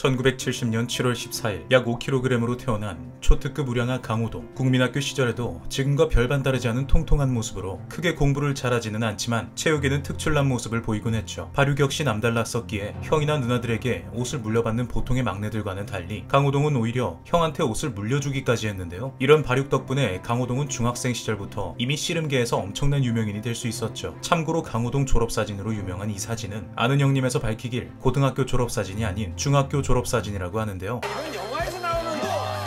1970년 7월 14일 약 5kg으로 태어난 초특급 우량아 강호동. 국민학교 시절에도 지금과 별반 다르지 않은 통통한 모습으로 크게 공부를 잘하지는 않지만 체육에는 특출난 모습을 보이곤 했죠. 발육 역시 남달랐었기에 형이나 누나들에게 옷을 물려받는 보통의 막내들과는 달리 강호동은 오히려 형한테 옷을 물려주기까지 했는데요. 이런 발육 덕분에 강호동은 중학생 시절부터 이미 씨름계에서 엄청난 유명인이 될 수 있었죠. 참고로 강호동 졸업사진으로 유명한 이 사진은 아는 형님에서 밝히길 고등학교 졸업사진이 아닌 중학교 졸업사진이라고 하는데요. 이건 영화에서 나오는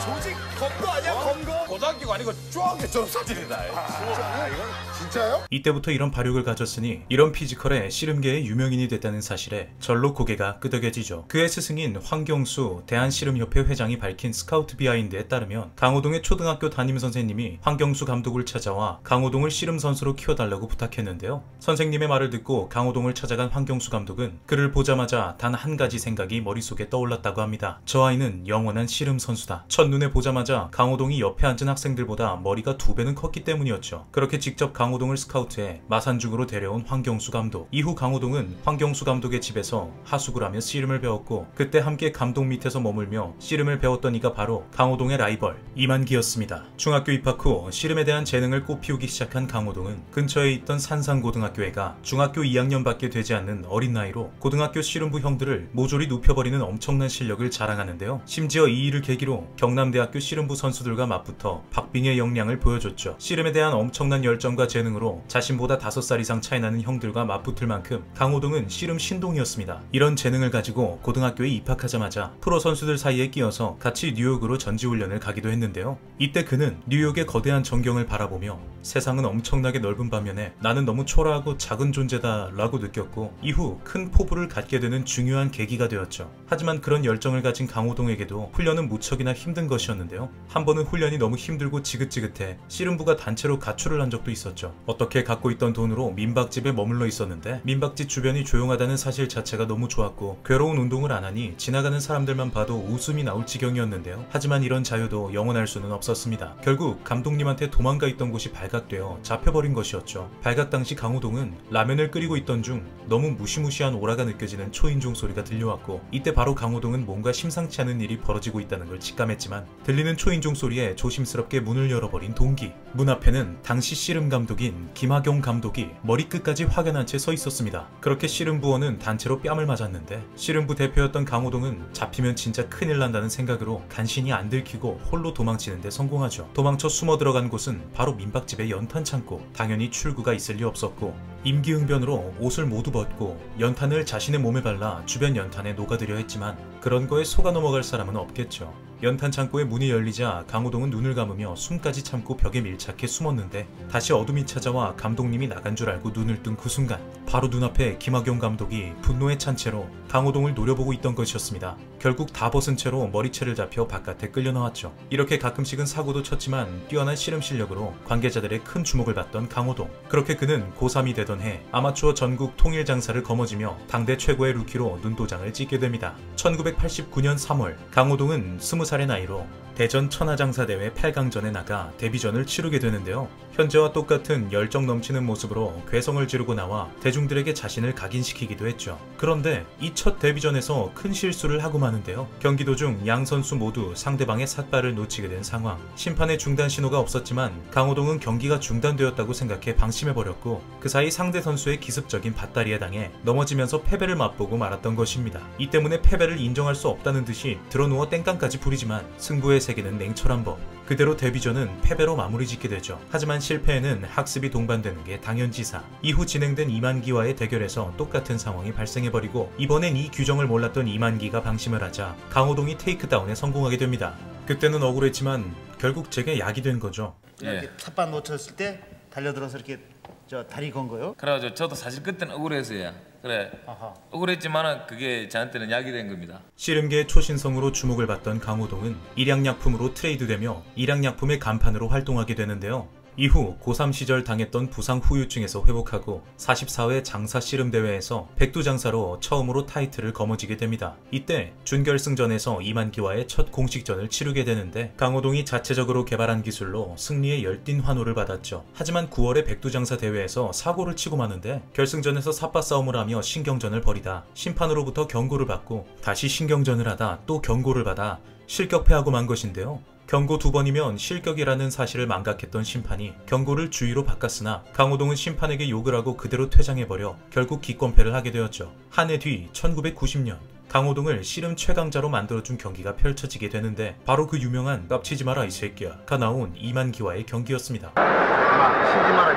조직 검거 아니야? 검거? 고등학교가 아니고 중학교 졸업사진이다. 이건 진짜요? 이때부터 이런 발육을 가졌으니 이런 피지컬에 씨름계의 유명인이 됐다는 사실에 절로 고개가 끄덕여지죠. 그의 스승인 황경수 대한씨름협회 회장이 밝힌 스카우트 비하인드에 따르면 강호동의 초등학교 담임선생님이 황경수 감독을 찾아와 강호동을 씨름선수로 키워달라고 부탁했는데요. 선생님의 말을 듣고 강호동을 찾아간 황경수 감독은 그를 보자마자 단 한 가지 생각이 머릿속에 떠올랐다고 합니다. 저 아이는 영원한 씨름선수다. 첫눈에 보자마자 강호동이 옆에 앉은 학생들보다 머리가 2배는 컸기 때문이었죠. 그렇게 직접 강호동을 스카우트해 마산중으로 데려온 황경수 감독. 이후 강호동은 황경수 감독의 집에서 하숙을 하며 씨름을 배웠고 그때 함께 감독 밑에서 머물며 씨름을 배웠던 이가 바로 강호동의 라이벌 이만기였습니다. 중학교 입학 후 씨름에 대한 재능을 꽃피우기 시작한 강호동은 근처에 있던 산상고등학교에 가 중학교 2학년밖에 되지 않는 어린 나이로 고등학교 씨름부 형들을 모조리 눕혀버리는 엄청난 실력을 자랑하는데요. 심지어 이 일을 계기로 경남대학교 씨름부 선수들과 맞붙어 박빙의 역량을 보여줬죠. 씨름에 대한 엄청난 열정과 재능으로 자신보다 5살 이상 차이나는 형들과 맞붙을 만큼 강호동은 씨름 신동이었습니다. 이런 재능을 가지고 고등학교에 입학하자마자 프로 선수들 사이에 끼어서 같이 뉴욕으로 전지훈련을 가기도 했는데요. 이때 그는 뉴욕의 거대한 전경을 바라보며 세상은 엄청나게 넓은 반면에 나는 너무 초라하고 작은 존재다 라고 느꼈고 이후 큰 포부를 갖게 되는 중요한 계기가 되었죠. 하지만 그런 열정을 가진 강호동에게도 훈련은 무척이나 힘든 것이었는데요. 한 번은 훈련이 너무 힘들고 지긋지긋해 씨름부가 단체로 가출을 한 적도 있었죠. 어떻게 갖고 있던 돈으로 민박집에 머물러 있었는데 민박집 주변이 조용하다는 사실 자체가 너무 좋았고 괴로운 운동을 안 하니 지나가는 사람들만 봐도 웃음이 나올 지경이었는데요. 하지만 이런 자유도 영원할 수는 없었습니다. 결국 감독님한테 도망가 있던 곳이 발각되어 잡혀버린 것이었죠. 발각 당시 강호동은 라면을 끓이고 있던 중 너무 무시무시한 오라가 느껴지는 초인종 소리가 들려왔고 이때 바로 강호동은 뭔가 심상치 않은 일이 벌어지고 있다는 걸 직감했지만 들리는 초인종 소리에 조심스럽게 문을 열어버린 동기. 문 앞에는 당시 씨름 감독인 김학용 감독이 머리끝까지 확연한 채 서 있었습니다. 그렇게 씨름부원은 단체로 뺨을 맞았는데 씨름부 대표였던 강호동은 잡히면 진짜 큰일 난다는 생각으로 간신히 안 들키고 홀로 도망치는데 성공하죠. 도망쳐 숨어 들어간 곳은 바로 민박집의 연탄 창고. 당연히 출구가 있을 리 없었고 임기응변으로 옷을 모두 벗고 연탄을 자신의 몸에 발라 주변 연탄에 녹아들여 했지만 그런 거에 속아 넘어갈 사람은 없겠죠. 연탄 창고의 문이 열리자 강호동은 눈을 감으며 숨까지 참고 벽에 밀착해 숨었는데 다시 어둠이 찾아와 감독님이 나간 줄 알고 눈을 뜬 그 순간 바로 눈앞에 김학용 감독이 분노에 찬 채로 강호동을 노려보고 있던 것이었습니다. 결국 다 벗은 채로 머리채를 잡혀 바깥에 끌려 나왔죠. 이렇게 가끔씩은 사고도 쳤지만 뛰어난 씨름 실력으로 관계자들의 큰 주목을 받던 강호동. 그렇게 그는 고3이 되던 해 아마추어 전국 통일 장사를 거머쥐며 당대 최고의 루키로 눈도장을 찍게 됩니다. 1989년 3월 강호동은 20살의 나이로 대전 천하장사대회 8강전에 나가 데뷔전을 치르게 되는데요. 현재와 똑같은 열정 넘치는 모습으로 괴성을 지르고 나와 대중들에게 자신을 각인시키기도 했죠. 그런데 이 첫 데뷔전에서 큰 실수를 하고 마는데요. 경기 도중 양 선수 모두 상대방의 삿발을 놓치게 된 상황. 심판의 중단 신호가 없었지만 강호동은 경기가 중단되었다고 생각해 방심해버렸고 그 사이 상대 선수의 기습적인 밧다리에 당해 넘어지면서 패배를 맛보고 말았던 것입니다. 이 때문에 패배를 인정할 수 없다는 듯이 드러누워 땡깡까지 부리지만 승부의 세계는 냉철한 법. 그대로 데뷔전은 패배로 마무리 짓게 되죠. 하지만 실패에는 학습이 동반되는 게 당연지사. 이후 진행된 이만기와의 대결에서 똑같은 상황이 발생해버리고 이번엔 이 규정을 몰랐던 이만기가 방심을 하자 강호동이 테이크다운에 성공하게 됩니다. 그때는 억울했지만 결국 제게 약이 된 거죠. 이렇게 삿발 놓쳤을 때 달려들어서 이렇게 다리 건 거요? 그래가지고 저도 사실 그때는 억울했어요. 그래 억울했지만은 그게 저한테는 약이 된 겁니다. 씨름계의 초신성으로 주목을 받던 강호동은 일양약품으로 트레이드되며 일양약품의 간판으로 활동하게 되는데요. 이후 고3 시절 당했던 부상 후유증에서 회복하고 44회 장사 씨름 대회에서 백두장사로 처음으로 타이틀을 거머쥐게 됩니다. 이때 준결승전에서 이만기와의 첫 공식전을 치르게 되는데 강호동이 자체적으로 개발한 기술로 승리의 열띤 환호를 받았죠. 하지만 9월에 백두장사 대회에서 사고를 치고 마는데 결승전에서 삿바 싸움을 하며 신경전을 벌이다 심판으로부터 경고를 받고 다시 신경전을 하다 또 경고를 받아 실격패하고 만 것인데요. 경고 2번이면 실격이라는 사실을 망각했던 심판이 경고를 주의로 바꿨으나 강호동은 심판에게 욕을 하고 그대로 퇴장해버려 결국 기권패를 하게 되었죠. 한 해 뒤 1990년 강호동을 씨름 최강자로 만들어준 경기가 펼쳐지게 되는데 바로 그 유명한 깝치지 마라 이 새끼야가 나온 이만기와의 경기였습니다. 치지 마라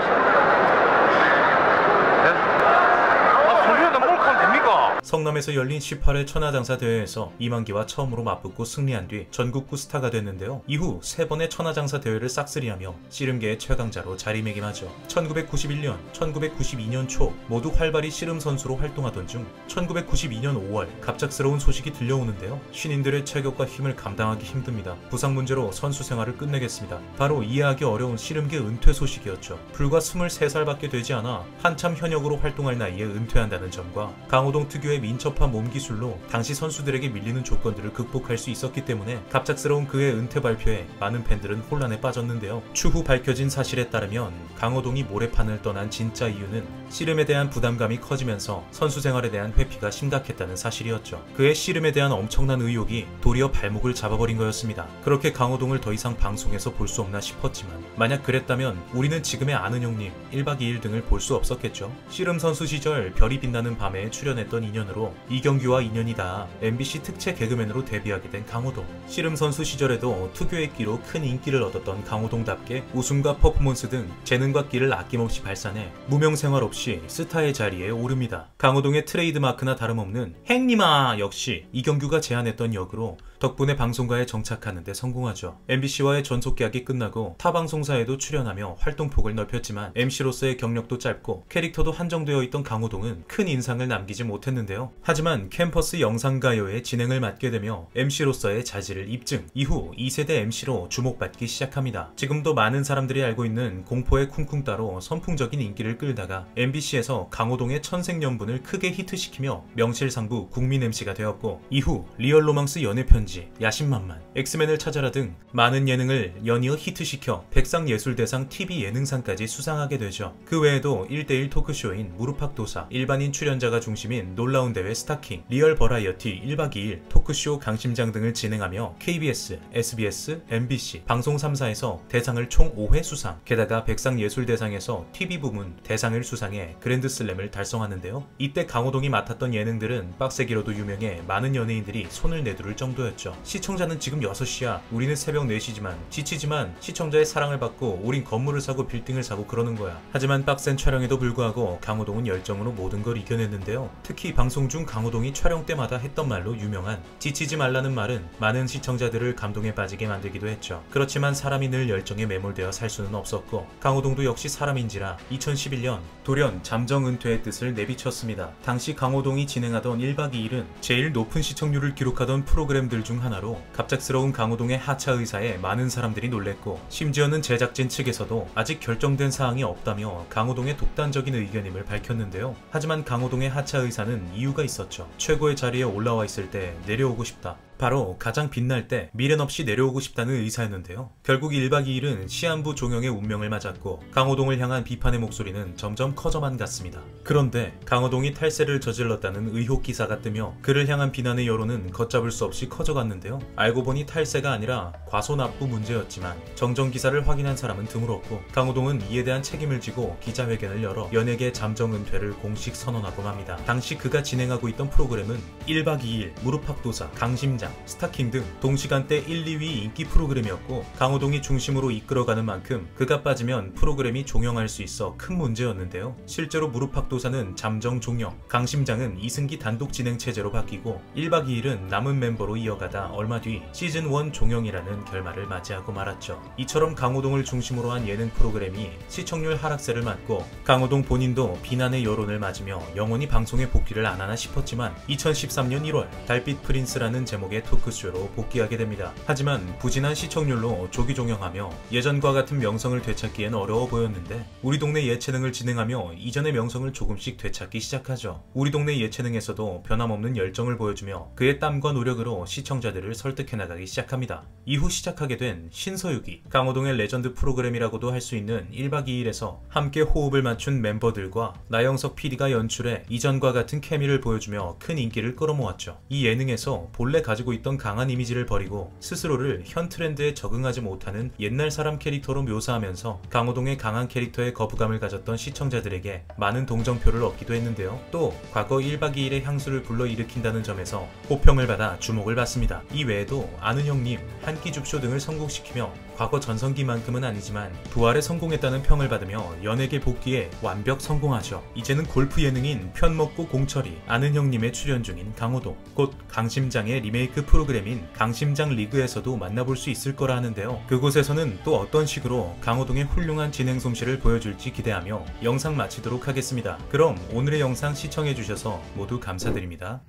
소리가 뭘 하면 됩니까? 성남에서 열린 18회 천하장사 대회에서 이만기와 처음으로 맞붙고 승리한 뒤 전국구 스타가 됐는데요. 이후 3번의 천하장사 대회를 싹쓸이하며 씨름계의 최강자로 자리매김하죠. 1991년, 1992년 초 모두 활발히 씨름 선수로 활동하던 중 1992년 5월 갑작스러운 소식이 들려오는데요. 신인들의 체격과 힘을 감당하기 힘듭니다. 부상 문제로 선수 생활을 끝내겠습니다. 바로 이해하기 어려운 씨름계 은퇴 소식이었죠. 불과 23살밖에 되지 않아 한참 현역으로 활동할 나이에 은퇴한다는 점과 강호동 특유의 민첩한 몸 기술로 당시 선수들에게 밀리는 조건들을 극복할 수 있었기 때문에 갑작스러운 그의 은퇴 발표에 많은 팬들은 혼란에 빠졌는데요. 추후 밝혀진 사실에 따르면 강호동이 모래판을 떠난 진짜 이유는 씨름에 대한 부담감이 커지면서 선수 생활에 대한 회피가 심각했다는 사실이었죠. 그의 씨름에 대한 엄청난 의욕이 도리어 발목을 잡아버린 거였습니다. 그렇게 강호동을 더 이상 방송에서 볼 수 없나 싶었지만 만약 그랬다면 우리는 지금의 아는 형님 1박 2일 등을 볼 수 없었겠죠. 씨름 선수 시절 별이 빛나는 밤에 출연했던 인연으로 이경규와 인연이 닿아 MBC 특채 개그맨으로 데뷔하게 된 강호동. 씨름 선수 시절에도 특유의 끼로 큰 인기를 얻었던 강호동답게 웃음과 퍼포먼스 등 재능과 끼를 아낌없이 발산해 무명 생활 없이 스타의 자리에 오릅니다. 강호동의 트레이드마크나 다름없는 행님아 역시 이경규가 제안했던 역으로 덕분에 방송가에 정착하는 데 성공하죠. MBC와의 전속 계약이 끝나고 타 방송사에도 출연하며 활동폭을 넓혔지만 MC로서의 경력도 짧고 캐릭터도 한정되어 있던 강호동은 큰 인상을 남기지 못했는데요. 하지만 캠퍼스 영상가요의 진행을 맡게 되며 MC로서의 자질을 입증, 이후 2세대 MC로 주목받기 시작합니다. 지금도 많은 사람들이 알고 있는 공포의 쿵쿵따로 선풍적인 인기를 끌다가 MBC에서 강호동의 천생연분을 크게 히트시키며 명실상부 국민 MC가 되었고, 이후 리얼로망스 연애편지, 야심만만, 엑스맨을 찾아라 등 많은 예능을 연이어 히트시켜 백상예술대상 TV 예능상까지 수상하게 되죠. 그 외에도 1대1 토크쇼인 무릎팍도사, 일반인 출연자가 중심인 놀라운 대회 스타킹, 리얼 버라이어티 1박 2일, 토크쇼 강심장 등을 진행하며 KBS, SBS, MBC, 방송 3사에서 대상을 총 5회 수상, 게다가 백상예술대상에서 TV 부문 대상을 수상해 그랜드슬램을 달성하는데요. 이때 강호동이 맡았던 예능들은 빡세기로도 유명해 많은 연예인들이 손을 내두를 정도였죠. 시청자는 지금 6시야, 우리는 새벽 4시지만 지치지만 시청자의 사랑을 받고 우린 건물을 사고 빌딩을 사고 그러는 거야. 하지만 빡센 촬영에도 불구하고 강호동은 열정으로 모든 걸 이겨냈는데요. 특히 방송 중 강호동이 촬영 때마다 했던 말로 유명한 지치지 말라는 말은 많은 시청자들을 감동에 빠지게 만들기도 했죠. 그렇지만 사람이 늘 열정에 매몰되어 살 수는 없었고 강호동도 역시 사람인지라 2011년 돌연 잠정 은퇴의 뜻을 내비쳤습니다. 당시 강호동이 진행하던 1박 2일은 제일 높은 시청률을 기록하던 프로그램들 중 하나로 갑작스러운 강호동의 하차 의사에 많은 사람들이 놀랬고, 심지어는 제작진 측에서도 아직 결정된 사항이 없다며 강호동의 독단적인 의견임을 밝혔는데요. 하지만 강호동의 하차 의사는 이유가 있었죠. 최고의 자리에 올라와 있을 때 내려오고 싶다. 바로 가장 빛날 때 미련 없이 내려오고 싶다는 의사였는데요. 결국 1박 2일은 시한부 종영의 운명을 맞았고 강호동을 향한 비판의 목소리는 점점 커져만 갔습니다. 그런데 강호동이 탈세를 저질렀다는 의혹 기사가 뜨며 그를 향한 비난의 여론은 걷잡을 수 없이 커져갔는데요. 알고 보니 탈세가 아니라 과소납부 문제였지만 정정 기사를 확인한 사람은 드물었고 강호동은 이에 대한 책임을 지고 기자회견을 열어 연예계 잠정 은퇴를 공식 선언하고 맙니다. 당시 그가 진행하고 있던 프로그램은 1박 2일, 무릎팍도사, 강심장, 스타킹 등 동시간대 1, 2위 인기 프로그램이었고 강호동이 중심으로 이끌어가는 만큼 그가 빠지면 프로그램이 종영할 수 있어 큰 문제였는데요. 실제로 무릎팍도사 도사는 잠정 종영, 강심장은 이승기 단독 진행 체제로 바뀌고 1박 2일은 남은 멤버로 이어가다 얼마 뒤 시즌1 종영이라는 결말을 맞이하고 말았죠. 이처럼 강호동을 중심으로 한 예능 프로그램이 시청률 하락세를 맞고 강호동 본인도 비난의 여론을 맞으며 영원히 방송에 복귀를 안 하나 싶었지만 2013년 1월 달빛 프린스라는 제목의 토크쇼로 복귀하게 됩니다. 하지만 부진한 시청률로 조기 종영하며 예전과 같은 명성을 되찾기엔 어려워 보였는데 우리 동네 예체능을 진행하며 이전의 명성을 조금씩 되찾기 시작하죠. 우리 동네 예체능에서도 변함없는 열정을 보여주며 그의 땀과 노력으로 시청자들을 설득해 나가기 시작합니다. 이후 시작하게 된 신서유기, 강호동의 레전드 프로그램이라고도 할 수 있는 1박 2일에서 함께 호흡을 맞춘 멤버들과 나영석 PD가 연출해 이전과 같은 케미를 보여주며 큰 인기를 끌어모았죠. 이 예능에서 본래 가지고 있던 강한 이미지를 버리고 스스로를 현 트렌드에 적응하지 못하는 옛날 사람 캐릭터로 묘사하면서 강호동의 강한 캐릭터에 거부감을 가졌던 시청자들에게 많은 동정표를 얻기도 했는데요. 또 과거 1박 2일의 향수를 불러일으킨다는 점에서 호평을 받아 주목을 받습니다. 이 외에도 아는 형님, 한끼줍쇼 등을 성공시키며 과거 전성기만큼은 아니지만 부활에 성공했다는 평을 받으며 연예계 복귀에 완벽 성공하죠. 이제는 골프 예능인 편먹고 공철이 아는 형님의 출연 중인 강호동, 곧 강심장의 리메이크 프로그램인 강심장 리그에서도 만나볼 수 있을 거라 하는데요. 그곳에서는 또 어떤 식으로 강호동의 훌륭한 진행 솜씨를 보여줄지 기대하며 영상 마치도록 하겠습니다. 그럼 오늘의 영상 시청해주셔서 모두 감사드립니다.